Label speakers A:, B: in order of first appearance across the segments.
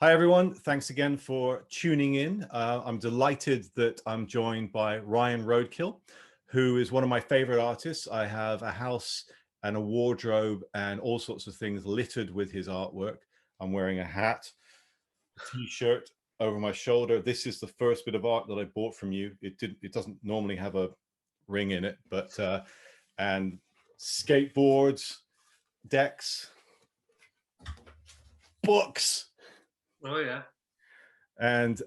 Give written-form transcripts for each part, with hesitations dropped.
A: Hi, everyone. Thanks again for tuning in. I'm delighted that I'm joined by Ryan Roadkill, who is one of my favorite artists. I have a house and a wardrobe and all sorts of things littered with his artwork. I'm wearing a hat, a t-shirt over my shoulder. This is the first bit of art that I bought from you. It doesn't normally have a ring in it, but and skateboards, decks, books,
B: Oh yeah.
A: and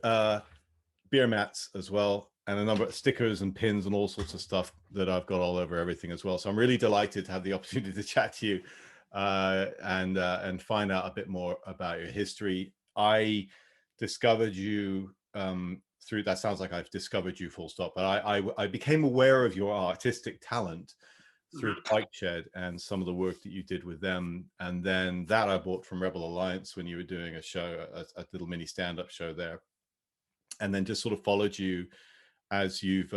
A: beer mats as well, and a number of stickers and pins and all sorts of stuff that I've got all over everything as well. So I'm really delighted to have the opportunity to chat to you and find out a bit more about your history. I discovered you through, that sounds like I've discovered you full stop, but I became aware of your artistic talent through the Bike Shed and some of the work that you did with them. And then that I bought from Rebel Alliance when you were doing a show, a little mini stand-up show there, and then just sort of followed you as you've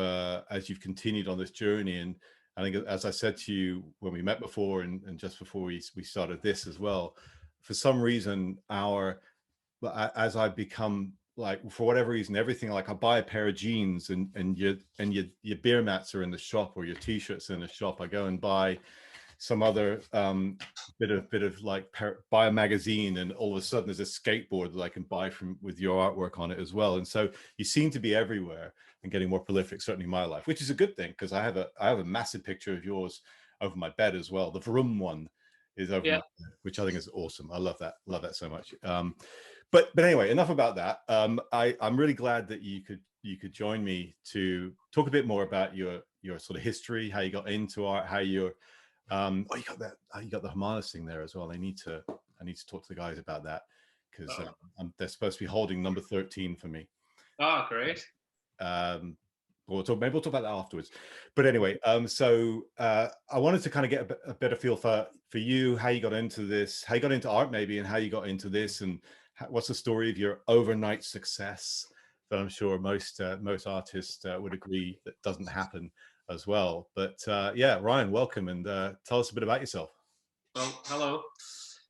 A: continued on this journey. And I think, as I said to you when we met before, and just before we started this as well, for some reason as I've become, like, for whatever reason, everything, like I buy a pair of jeans and your beer mats are in the shop, or your t-shirts in the shop, I go and buy some other bit of like buy a magazine, and all of a sudden there's a skateboard that I can buy from with your artwork on it as well. And so you seem to be everywhere and getting more prolific, certainly in my life, which is a good thing, because I have a massive picture of yours over my bed as well. The Vroom one is over my bed, which I think is awesome. I love that so much. But anyway, enough about that. I'm really glad that you could join me to talk a bit more about your sort of history, how you got into art, how you're oh, you got that, you got the Hermanus thing there as well. I need to talk to the guys about that, because they're supposed to be holding number 13 for me.
B: Oh, great.
A: Maybe we'll talk about that afterwards. But anyway, so I wanted to kind of get a better feel for you, how you got into this, how you got into art maybe, and how you got into this, and what's the story of your overnight success that I'm sure most artists would agree that doesn't happen as well. But yeah, Ryan, welcome, and tell us a bit about yourself.
B: Oh, hello.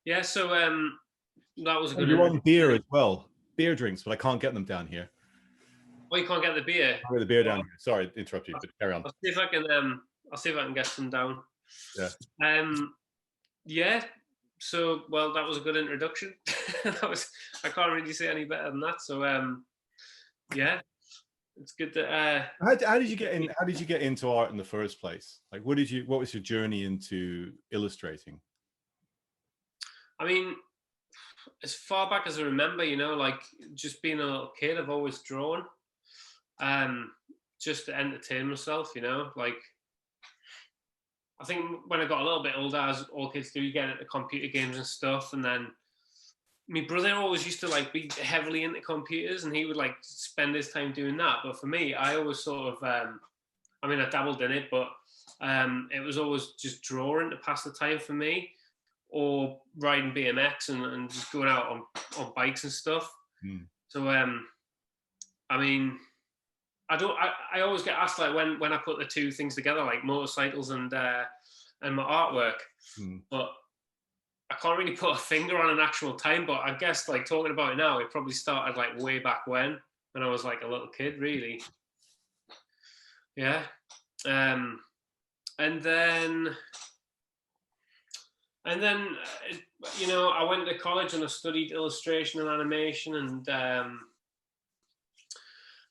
B: Yeah, so that was a good
A: You're on beer
B: introduction.
A: as well, beer drinks, but I can't get them down here.
B: Oh, you can't get the beer.
A: I've got the beer
B: Well,
A: down here. Sorry to interrupt you, but carry on.
B: I'll see if I can. I'll see if I can get some down.
A: Yeah.
B: Yeah. So, well, that was a good introduction. That was. I can't really say any better than that. So, yeah, it's good that.
A: How did you get in? How did you get into art in the first place? Like, what was your journey into illustrating?
B: I mean, as far back as I remember, like just being a little kid, I've always drawn. Um, just to entertain myself, like I think when I got a little bit older, as all kids do, you get into computer games and stuff. And then my brother always used to like be heavily into computers, and he would like spend his time doing that. But for me, I always sort of, I mean, I dabbled in it, but it was always just drawing to pass the time for me, or riding BMX and just going out on bikes and stuff.
A: Mm.
B: So, I mean, I always get asked like when I put the two things together, like motorcycles and my artwork, but I can't really put a finger on an actual time. But I guess like talking about it now, it probably started like way back when I was like a little kid, really. Yeah. Um, and then I went to college and I studied illustration and animation, and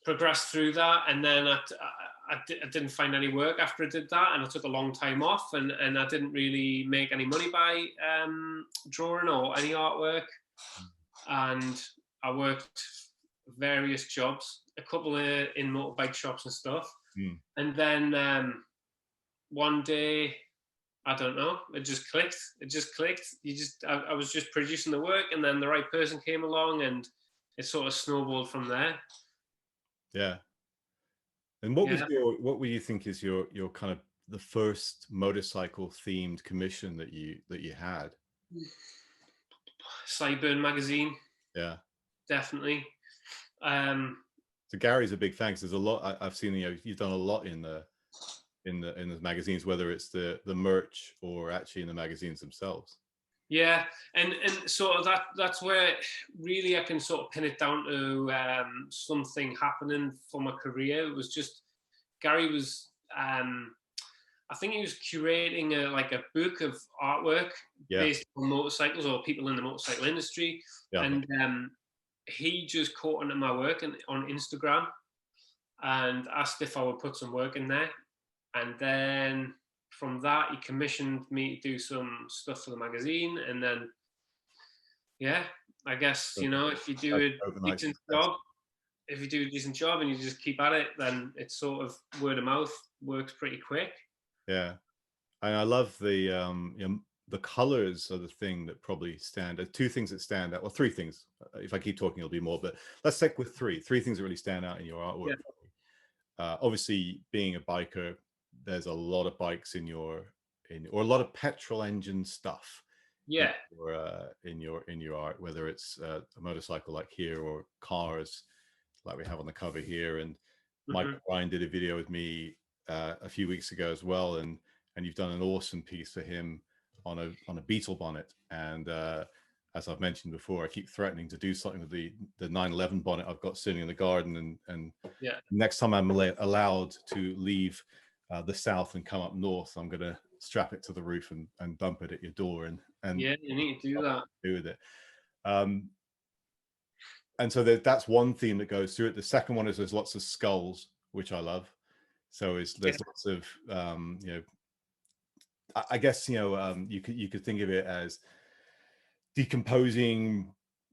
B: progressed through that. And then I didn't find any work after I did that, and I took a long time off, and I didn't really make any money by drawing or any artwork. And I worked various jobs, a couple in motorbike shops and stuff. And then one day, I don't know, it just clicked. I was just producing the work, and then the right person came along, and it sort of snowballed from there.
A: Yeah. And what would you think is your kind of the first motorcycle themed commission that you had?
B: Sideburn magazine.
A: Yeah.
B: Definitely.
A: So Gary's a big fan, 'cause there's a lot I've seen, you've done a lot in the magazines, whether it's the merch or actually in the magazines themselves.
B: Yeah, and sort of that's where really I can sort of pin it down to something happening for my career. It was just Gary was I think he was curating like a book of artwork
A: Yeah,
B: based on motorcycles or people in the motorcycle industry,
A: yeah,
B: and he just caught onto my work on Instagram and asked if I would put some work in there, and then from that he commissioned me to do some stuff for the magazine, and then yeah, I guess
A: so
B: if you do
A: that's
B: a
A: overnight
B: decent
A: success.
B: job, if you do a decent job and you just keep at it, then it's sort of word of mouth works pretty quick.
A: Yeah, and I love the colors are the thing that probably stand. Two things that stand out. Well, three things. If I keep talking, it'll be more. But let's stick with three things that really stand out in your artwork.
B: Yeah,
A: Obviously, being a biker, there's a lot of bikes in or a lot of petrol engine stuff in
B: yeah,
A: your art, whether it's a motorcycle like here or cars like we have on the cover here. And Mike
B: hmm
A: Ryan did a video with me a few weeks ago as well, and you've done an awesome piece for him on a Beetle bonnet. And as I've mentioned before, I keep threatening to do something with the 911 bonnet I've got sitting in the garden, and
B: yeah,
A: next time I'm allowed to leave the south and come up north, I'm gonna strap it to the roof and dump it at your door, and
B: yeah. You need to do that.
A: do with it. Um, and so that's one theme that goes through it. The second one is there's lots of skulls, which I love. So
B: Yeah,
A: there's lots of I guess you could think of it as decomposing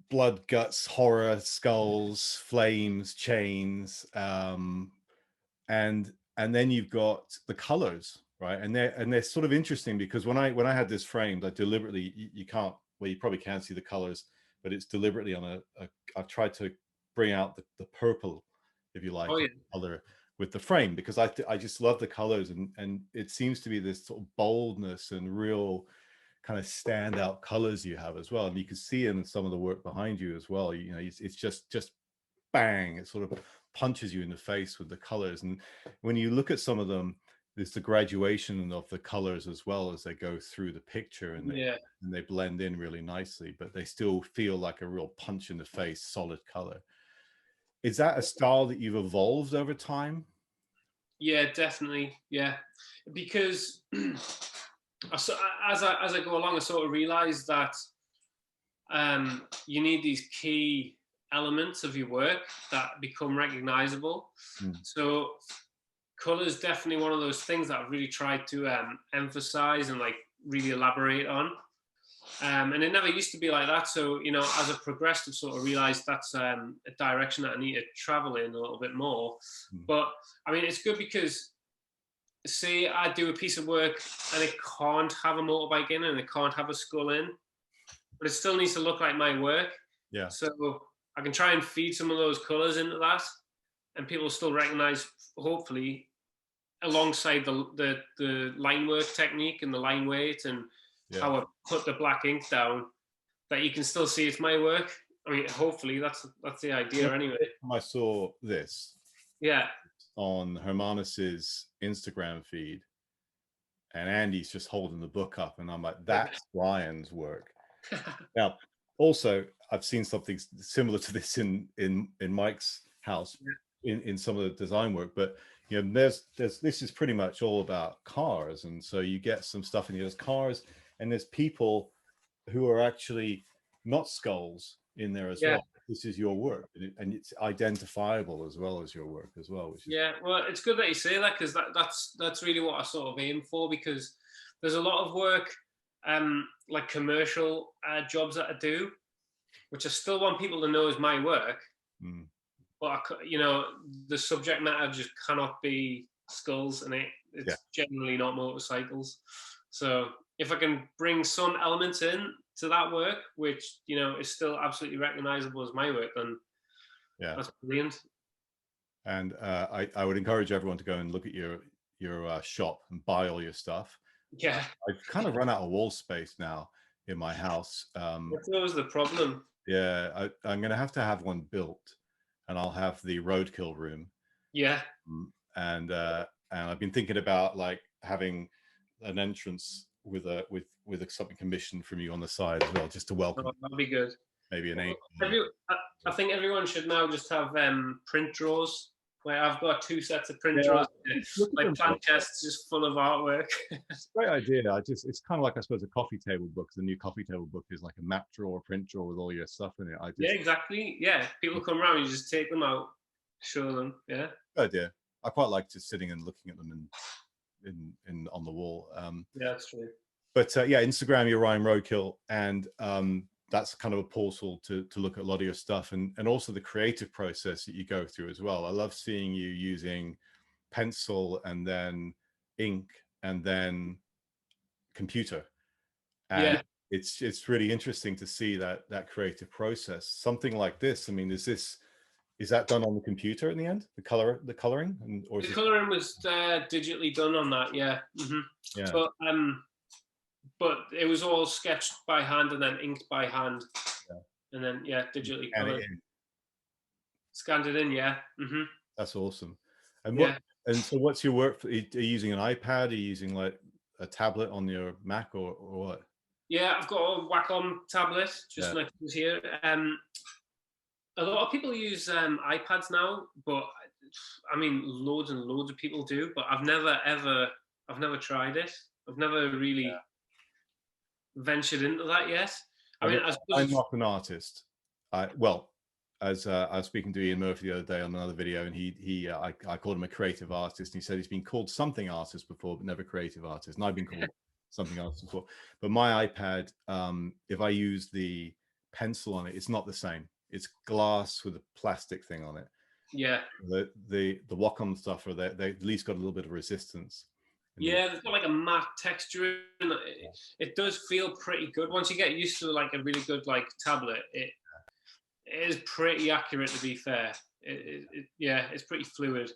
A: blood, guts, horror, skulls, flames, chains, and then you've got the colors, right? And they're sort of interesting because when I had this framed, I deliberately you can't, well, you probably can see the colors, but it's deliberately on I've tried to bring out the purple, if you like,
B: oh yeah,
A: color with the frame, because I just love the colors, and it seems to be this sort of boldness and real kind of standout colors you have as well, and you can see in some of the work behind you as well. It's just bang, it sort of punches you in the face with the colors. And when you look at some of them, there's the graduation of the colors as well as they go through the picture, and
B: yeah,
A: they blend in really nicely, but they still feel like a real punch in the face solid color. Is that a style that you've evolved over time?
B: yeah. Definitely, yeah. Because as I go along, I sort of realize that you need these key elements of your work that become recognizable.
A: Mm.
B: So color is definitely one of those things that I've really tried to emphasize and like really elaborate on. And it never used to be like that. So, as I progressed, I've sort of realized that's a direction that I need to travel in a little bit more.
A: Mm.
B: But I mean, it's good because, say, I do a piece of work and it can't have a motorbike in and it can't have a skull in, but it still needs to look like my work.
A: Yeah,
B: So I can try and feed some of those colors into that, and people still recognize, hopefully, alongside the line work technique and the line weight and
A: yeah.
B: how I put the black ink down, that you can still see it's my work. I mean, hopefully that's the idea anyway.
A: I saw this
B: Yeah,
A: on Hermanus's Instagram feed, and Andy's just holding the book up, and I'm like, that's Ryan's work. Now, also, I've seen something similar to this in Mike's house in some of the design work, but there's this is pretty much all about cars, and so you get some stuff in here. There's cars, and there's people who are actually not skulls in there as
B: yeah,
A: well. This is your work, and it's identifiable as well as your work as well, which is
B: yeah. Well, it's good that you say that, because that's really what I sort of aim for, because there's a lot of work, like commercial jobs that I do, which I still want people to know is my work,
A: mm,
B: but the subject matter just cannot be skulls, and
A: yeah.
B: it's generally not motorcycles. So if I can bring some elements in to that work, which is still absolutely recognizable as my work, then
A: Yeah.
B: that's brilliant.
A: And I would encourage everyone to go and look at your shop and buy all your stuff.
B: Yeah,
A: I've kind of run out of wall space now in my house.
B: that's always the problem.
A: Yeah, I'm going to have one built, and I'll have the roadkill room.
B: Yeah,
A: And I've been thinking about like having an entrance something commissioned from you on the side as well, just to welcome.
B: Oh, that'd be good.
A: Maybe an 8.
B: I think everyone should now just have print drawers. Where I've got 2 sets of print drawers. My plant chest's just full of artwork.
A: Great idea. It's kind of like, I suppose, a coffee table book. The new coffee table book is like a map drawer, print drawer with all your stuff in it.
B: Yeah, exactly. Yeah, people come around, you just take them out, show them. Yeah.
A: Good idea. I quite like just sitting and looking at them in on the wall.
B: Yeah, that's true.
A: But yeah, Instagram, you're Ryan Roadkill, and that's kind of a portal to look at a lot of your stuff, and also the creative process that you go through as well. I love seeing you using pencil and then ink and then computer, and
B: yeah,
A: it's really interesting to see that creative process. Something like this, I mean, is that done on the computer in the end, the coloring,
B: or the coloring was digitally done on that? Yeah. Mm-hmm.
A: Yeah.
B: But it was all sketched by hand and then inked by hand, and then digitally colored. Scanned it in. Yeah. Mm-hmm.
A: That's awesome. And so what's your work? Are you using an iPad? Are you using like a tablet on your Mac or what?
B: Yeah, I've got a Wacom tablet just next to here. A lot of people use iPads now, but I mean, loads and loads of people do. But I've never tried it. I've never really ventured into that yet. I suppose
A: I'm not an artist. As I was speaking to Ian Murphy the other day on another video, and I called him a creative artist, and he said he's been called something artist before, but never creative artist. And I've been called something artist before. But my iPad, if I use the pencil on it, it's not the same. It's glass with a plastic thing on it.
B: Yeah.
A: The Wacom stuff, or they at least got a little bit of resistance.
B: Yeah, it's got like a matte texture. It does feel pretty good once you get used to like a really good like tablet. It is pretty accurate, to be fair. It's pretty fluid,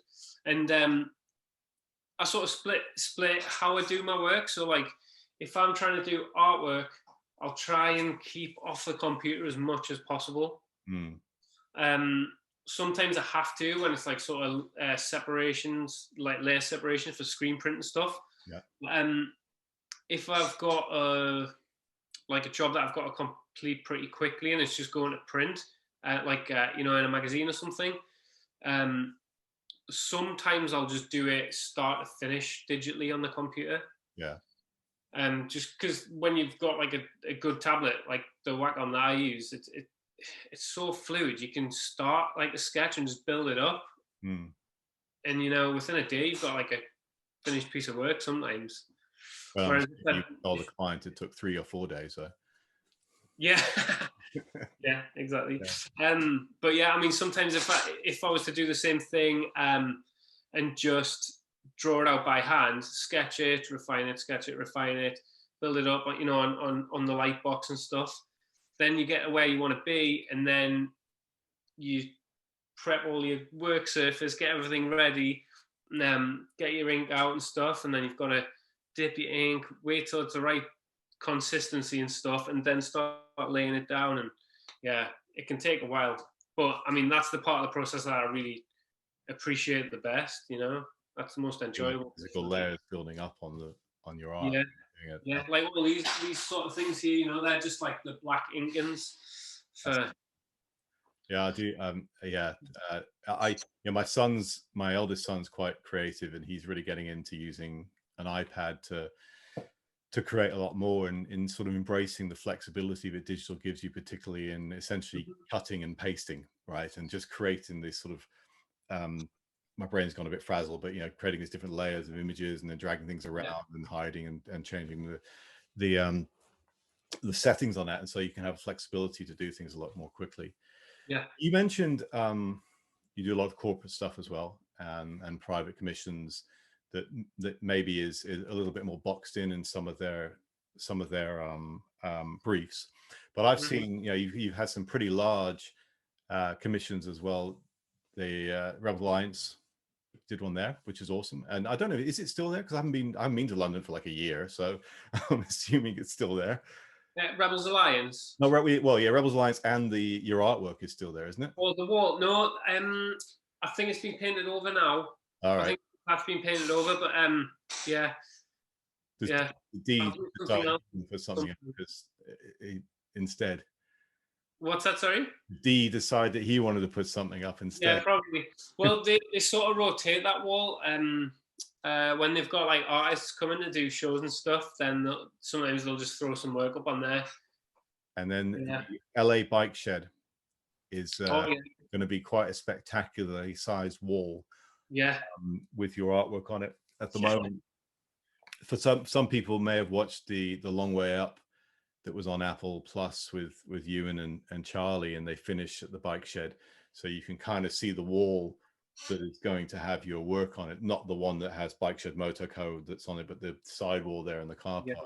B: and I sort of split how I do my work. So like, if I'm trying to do artwork, I'll try and keep off the computer as much as possible. Sometimes I have to when it's like sort of separations, like layer separations for screen print and stuff. Yeah. If I've got a job that I've got to complete pretty quickly and it's just going to print, in a magazine or something, sometimes I'll just do it start to finish digitally on the computer.
A: Yeah.
B: Just because when you've got like a good tablet like the Wacom that I use, it's so fluid. You can start like a sketch and just build it up, and within a day you've got like a finished piece of work sometimes.
A: Whereas you told the client it took 3 or 4 days. So
B: yeah. Yeah, exactly. Yeah. But yeah, I mean, sometimes if I was to do the same thing and just draw it out by hand, sketch it, refine it, build it up, on the light box and stuff, then you get to where you want to be, and then you prep all your work surface, get everything ready, get your ink out and stuff, and then you've got to dip your ink, wait till it's the right consistency and stuff, and then start laying it down. And yeah, it can take a while, but I mean, that's the part of the process that I really appreciate the best. That's the most enjoyable.
A: Physical layers building up on your art.
B: Yeah, like all these sort of things here, they're just like the black inkings.
A: Yeah, I do. My eldest son's quite creative, and he's really getting into using an iPad to create a lot more, and in sort of embracing the flexibility that digital gives you, particularly in essentially cutting and pasting, right? And just creating this sort of, my brain's gone a bit frazzled, but creating these different layers of images and then dragging things around and hiding and changing the settings on that, and so you can have flexibility to do things a lot more quickly.
B: Yeah.
A: You mentioned you do a lot of corporate stuff as well, and private commissions that maybe is a little bit more boxed in some of their briefs. But I've seen you've had some pretty large commissions as well. The Rebel Alliance did one there, which is awesome. And I don't know, is it still there? Because I haven't been to London for like a year, so I'm assuming it's still there.
B: Rebels Alliance.
A: No, Rebels Alliance, and your artwork is still there, isn't it?
B: Well, the wall. No, I think it's been painted over now.
A: All right.
B: I think that's been painted over, but yeah.
A: Does
B: Yeah.
A: D
B: I'll do something
A: decide
B: else.
A: to put something up because instead?
B: What's that? Sorry.
A: D decide that he wanted to put something up
B: Yeah,
A: instead.
B: probably. Well, they sort of rotate that wall. When they've got like artists coming to do shows and stuff, then sometimes they'll just throw some work up on there.
A: And then
B: Yeah.
A: the LA bike shed is
B: Oh yeah.
A: going to be quite a spectacularly sized wall
B: Yeah.
A: with your artwork on it at the moment. For some people may have watched the Long Way Up that was on Apple Plus with Ewan and Charlie, and they finish at the bike shed, so you can kind of see the wall that is going to have your work on it, not the one that has Bike Shed Motor Code that's on it, but the sidewall there in the car park.
B: Yeah.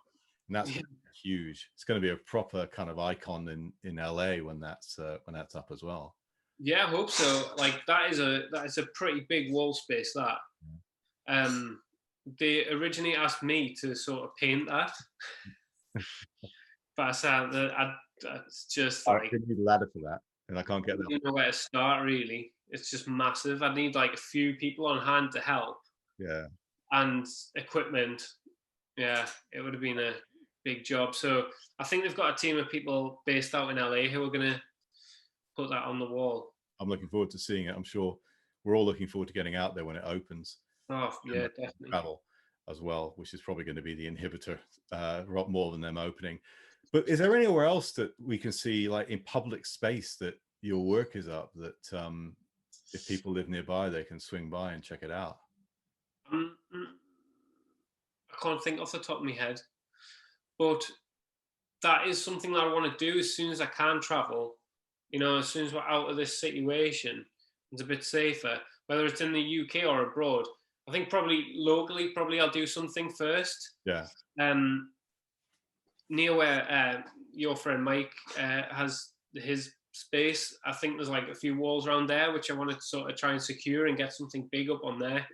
A: And that's huge. It's going to be a proper kind of icon in LA when that's up as well.
B: Yeah, I hope so. Like that is a pretty big wall space. That they originally asked me to sort of paint that, but I said that it's just like
A: I need a ladder for that, and I can't get that.
B: I don't know where to start. Really, it's just massive. I need like a few people on hand to help.
A: Yeah,
B: and equipment. Yeah, it would have been a big job. So I think they've got a team of people based out in LA who are going to put that on the wall.
A: I'm looking forward to seeing it. I'm sure we're all looking forward to getting out there when it opens.
B: Oh yeah, definitely.
A: Travel as well, which is probably going to be the inhibitor, more than them opening. But is there anywhere else that we can see, like in public space, that your work is up, that if people live nearby, they can swing by and check it out?
B: I can't think off the top of my head, but that is something that I want to do as soon as I can travel. You know, as soon as we're out of this situation, it's a bit safer, whether it's in the UK or abroad. I think probably locally, I'll do something first.
A: Yeah.
B: Near where your friend Mike has his space, I think there's like a few walls around there which I want to sort of try and secure and get something big up on there.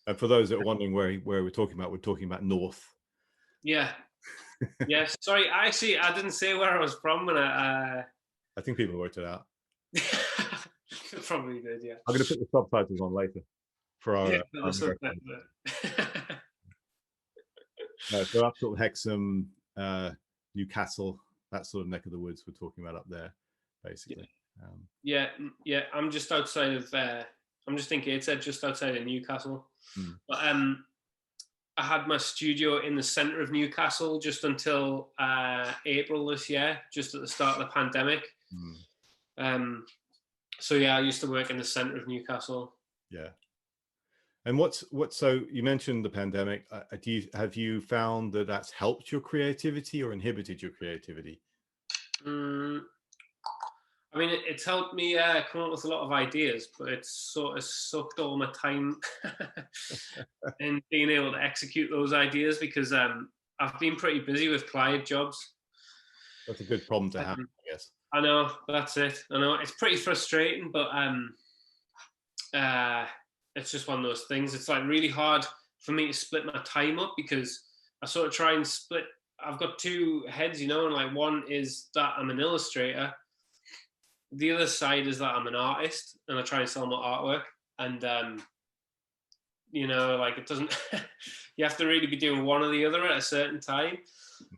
A: And for those that are wondering where we're talking about North.
B: Yeah. Yes. Sorry, actually, I didn't say where I was from when I
A: think people worked it out.
B: Probably did, yeah.
A: I'm going to put the subtitles on later for our. So up sort of Hexham, Newcastle, that sort of neck of the woods we're talking about up there, basically.
B: Yeah. I'm just outside of. I'm just thinking it said just outside of Newcastle, but I had my studio in the centre of Newcastle just until April this year, just at the start of the pandemic. So yeah, I used to work in the centre of Newcastle.
A: Yeah. And so you mentioned the pandemic. Have you found that that's helped your creativity or inhibited your creativity?
B: I mean, it's helped me come up with a lot of ideas, but it's sort of sucked all my time in being able to execute those ideas because I've been pretty busy with client jobs.
A: That's a good problem to have, I guess.
B: I know, that's it. I know it's pretty frustrating, but it's just one of those things. It's like really hard for me to split my time up because I sort of try and split. I've got two heads, you know, and like one is that I'm an illustrator. The other side is that I'm an artist and I try and sell my artwork. And, you know, like it doesn't, you have to really be doing one or the other at a certain time.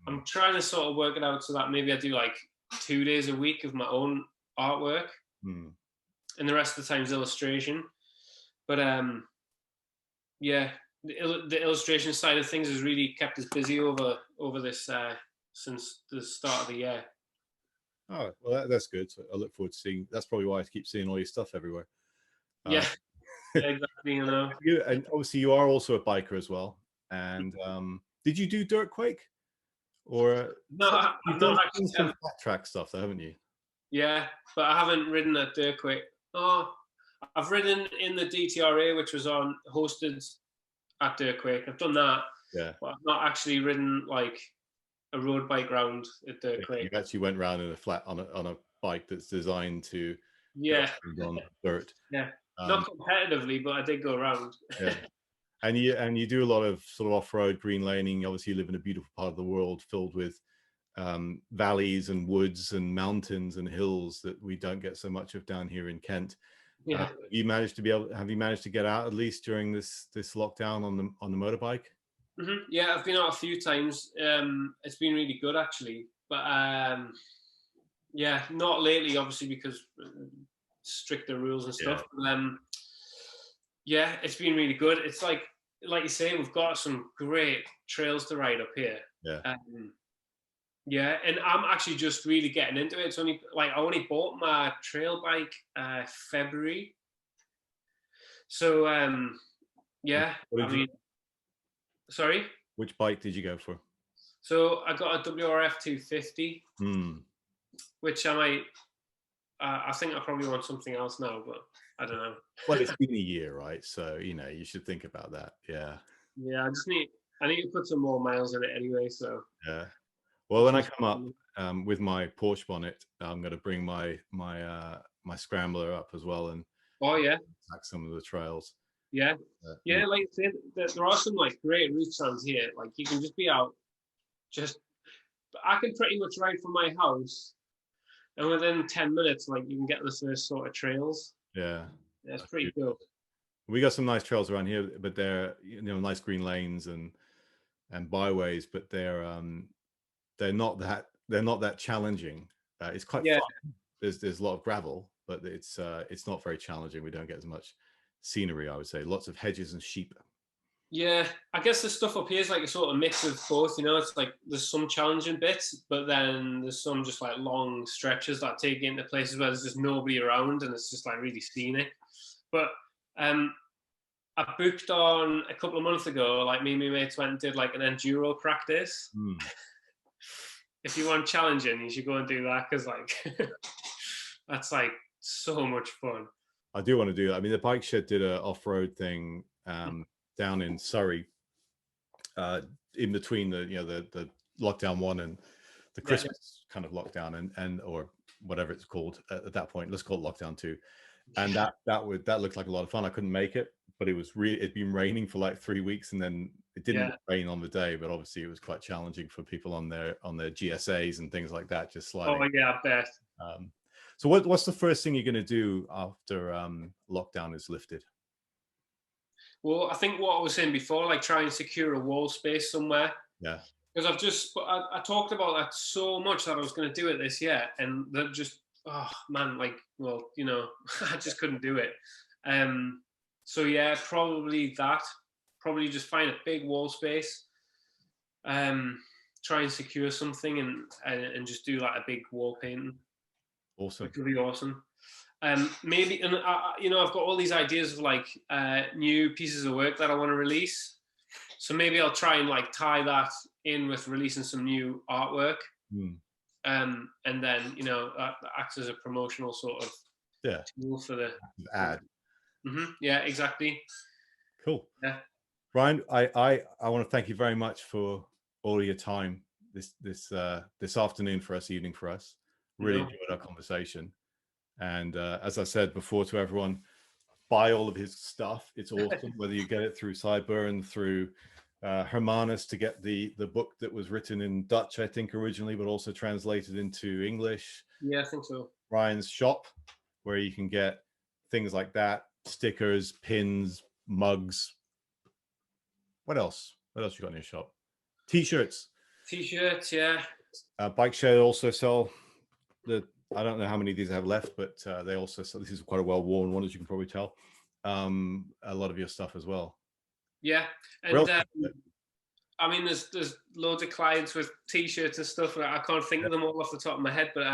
B: I'm trying to sort of work it out so that maybe I do like 2 days a week of my own artwork and the rest of the time is illustration. But yeah, the illustration side of things has really kept us busy over this since the start of the year.
A: Oh, well, that's good. So I look forward to seeing. That's probably why I keep seeing all your stuff everywhere.
B: Yeah, exactly. You know.
A: And obviously, you are also a biker as well. And did you do dirt quake? Or
B: no,
A: you've done some flat track stuff, though, haven't you?
B: Yeah, but I haven't ridden at dirt quake. Oh, I've ridden in the DTRA, which was hosted at dirt quake. I've done that.
A: Yeah.
B: But I've not actually ridden like a road bike round at dirt quake.
A: You actually went round in a flat on a bike that's designed to
B: on
A: dirt.
B: Yeah, not competitively, but I did go around.
A: Yeah. And you do a lot of sort of off-road green laning. Obviously, you live in a beautiful part of the world filled with valleys and woods and mountains and hills that we don't get so much of down here in Kent.
B: Yeah.
A: Have you managed to get out at least during this lockdown on the motorbike?
B: Yeah, I've been out a few times. It's been really good actually, but yeah, not lately, obviously because stricter rules and
A: Yeah,
B: stuff. But, yeah, it's been really good. It's like you say, we've got some great trails to ride up here.
A: yeah.
B: Yeah, and I'm actually just really getting into it. It's only like I only bought my trail bike February, so yeah.
A: What
B: I
A: did you?
B: mean, sorry.
A: Which bike did you go for?
B: So I got a WRF 250,
A: Hmm.
B: which I might. I think I probably want something else now, but I don't know.
A: Well, it's been a year, right? So you should think about that. Yeah,
B: Yeah, I need to put some more miles in it anyway. So
A: yeah. Well, when I come up with my Porsche bonnet, I'm going to bring my scrambler up as well and
B: oh yeah,
A: attack some of the trails.
B: yeah,
A: Yeah,
B: yeah. Like I said, there are some like great routes around here. Like you can just be out, just I can pretty much ride from my house, and within 10 minutes, like you can get the first sort of trails.
A: yeah.
B: Yeah, it's pretty cool.
A: We got some nice trails around here, but they're nice green lanes and byways, but they're not that challenging. It's quite
B: Yeah,
A: fun. There's a lot of gravel, but it's not very challenging. We don't get as much scenery, I would say. Lots of hedges and sheep.
B: yeah. I guess the stuff up here is like a sort of mix of both. You know, it's like there's some challenging bits, but then there's some just like long stretches that take you into places where there's just nobody around, and it's just like really scenic. But um, I booked on a couple of months ago. Like me and my mates went and did like an enduro practice.
A: Hmm.
B: If you want challenging, you should go and do that because like that's like so much fun.
A: I do want to do that. I mean, the bike shed did a off-road thing down in Surrey, in between the lockdown one and the Christmas kind of lockdown and or whatever it's called at that point. Let's call it lockdown 2. And that looked like a lot of fun. I couldn't make it, but it'd been raining for like 3 weeks, and then it didn't rain on the day, but obviously it was quite challenging for people on their GSAs and things like that, just sliding.
B: Oh yeah, I bet.
A: So what's the first thing you're going to do after lockdown is lifted?
B: Well, I think what I was saying before, like try and secure a wall space somewhere.
A: Yeah.
B: Because I talked about that so much that I was going to do it this year, and that just, oh man, like, well, I just couldn't do it. So yeah, probably just find a big wall space, try and secure something and just do like a big wall painting.
A: Awesome.
B: Which would be awesome. Maybe, and I've got all these ideas of like new pieces of work that I want to release. So maybe I'll try and like tie that in with releasing some new artwork. And then, that acts as a promotional sort of tool for the
A: ad.
B: Yeah, exactly.
A: Cool.
B: Yeah.
A: Ryan, I want to thank you very much for all of your time this afternoon for us, evening for us. Really enjoyed our conversation. And as I said before to everyone, buy all of his stuff. It's awesome, whether you get it through Sideburn, through Hermanus to get the book that was written in Dutch, I think, originally, but also translated into English.
B: Yeah, I think so.
A: Ryan's shop, where you can get things like that, stickers, pins, mugs. What else? What else you got in your shop? T-shirts.
B: T-shirts, yeah.
A: Bike Shed also sell I don't know how many of these I have left, but they also sell. This is quite a well-worn one, as you can probably tell. A lot of your stuff as well.
B: Yeah, and I mean, there's loads of clients with T-shirts and stuff. I can't think of them all off the top of my head, but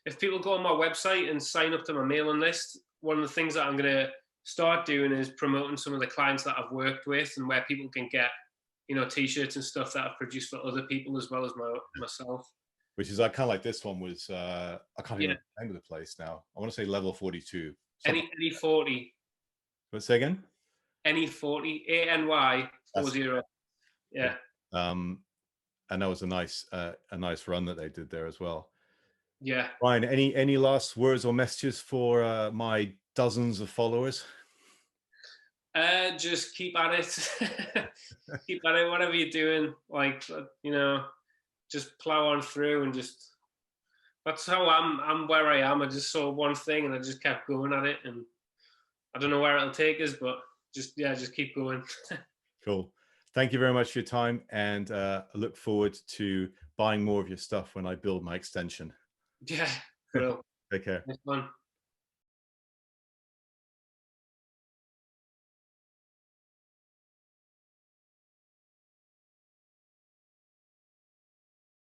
B: if people go on my website and sign up to my mailing list, one of the things that I'm going to start doing is promoting some of the clients that I've worked with and where people can get, T-shirts and stuff that I've produced for other people as well as myself.
A: Which is kind of like this one was. I can't even remember the place now. I want to say level 42.
B: Any 40.
A: Let's say again.
B: Any 40 ANY 40. Yeah.
A: And that was a nice run that they did there as well.
B: Yeah.
A: Ryan, any last words or messages for my dozens of followers?
B: Just keep at it. Keep at it. Whatever you're doing, like just plow on through and just. That's how I'm where I am. I just saw one thing and I just kept going at it, and I don't know where it'll take us, but just keep going.
A: Cool. Thank you very much for your time, and I look forward to buying more of your stuff when I build my extension.
B: Yeah, bro.
A: Take care.
B: Nice one.